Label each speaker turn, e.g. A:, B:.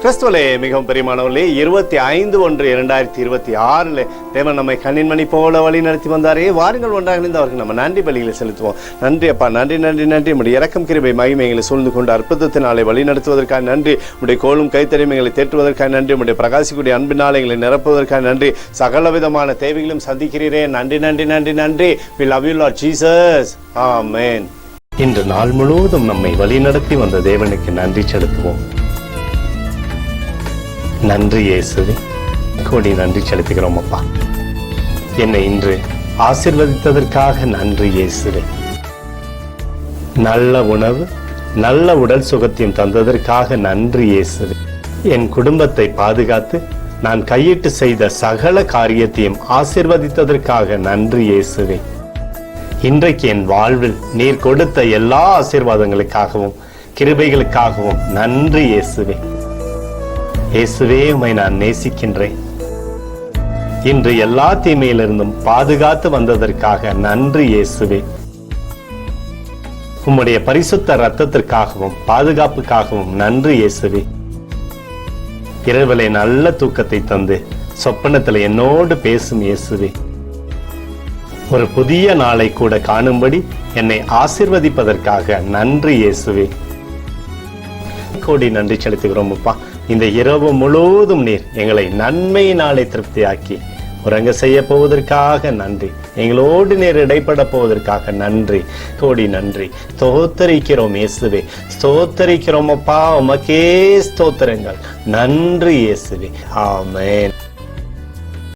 A: கிறிஸ்துவலே மிகவும் பெரியமானவர்களே, 25/1/2026 தேவன் நம்மை கண்ணின்மணி போல வழி நடத்தி வந்தாரே. வாருங்கள் ஒன்றாக இணைந்து அவருக்கு நம்ம நன்றி பலிகளை செலுத்துவோம். நன்றி அப்பா, நன்றி நன்றி நன்றி. நம்முடைய இரக்கம் கிருபை மகிமைகளை சூழ்ந்து கொண்டு அற்புதத்தினாலே வழி நடத்துவதற்காக நன்றி. உடைய கோலும் கைத்தறிமைகளை தேற்றுவதற்காக நன்றி. உடைய பிரகாசிக்கூடிய அன்பினாலே எங்களை நிரப்புவதற்காக நன்றி. சகல விதமான தேவைகளும் சந்திக்கிறீரே. நன்றி நன்றி நன்றி நன்றி. We love you Lord Jesus. Amen. இன்று நாள் முழுவதும் நம்மை வழி நடத்தி வந்த தேவனுக்கு நன்றி செலுத்துவோம். நன்றி இயேசுவே, கோடி நன்றி செலுத்துகிறோம் அப்பா. என்னை இன்று ஆசீர்வதித்ததற்காக நன்றி இயேசுவே. நல்ல உணவு, நல்ல உடல் சுகத்தையும் தந்ததற்காக நன்றி இயேசுவே. என் குடும்பத்தை பாதுகாத்து நான் கையிட்டு செய்த சகல காரியத்தையும் ஆசீர்வதித்ததற்காக நன்றி இயேசுவே. இன்றைக்கு என் வாழ்வில் நீர் கொடுத்த எல்லா ஆசீர்வாதங்களுக்காகவும் கிருபைகளுக்காகவும் நன்றி இயேசுவே. இயேசுவே, உம்மை நான் நேசிக்கின்றேன். இன்று எல்லா தீமையிலிருந்தும் பாதுகாத்து வந்ததற்காக நன்றி இயேசுவே. உம்முடைய பரிசுத்த இரத்தத்திற்காகவும் பாதுகாப்புக்காகவும் நன்றி இயேசுவே. இரவிலே நல்ல தூக்கத்தை தந்து சொப்பனத்தில் என்னோடு பேசும் இயேசுவே. ஒரு புதிய நாளை கூட காணும்படி என்னை ஆசீர்வதிப்பதற்காக நன்றி இயேசுவே. கோடி நன்றி செலுத்துகிறோம் அப்பா. இந்த இரவு முழுவதும் நீர் எங்களை நன்மையினாலே திருப்தியாக்கி உறங்க செய்ய போவதற்காக நன்றி. எங்களோடு நீர் இடைப்பட போவதற்காக நன்றி. கோடி நன்றி. ஸ்தோத்தரிக்கிறோம் இயேசுவே, ஸ்தோத்தரிக்கிறோம் அப்பா. உமக்கே ஸ்தோத்திரங்கள். நன்றி இயேசுவே. ஆமென்.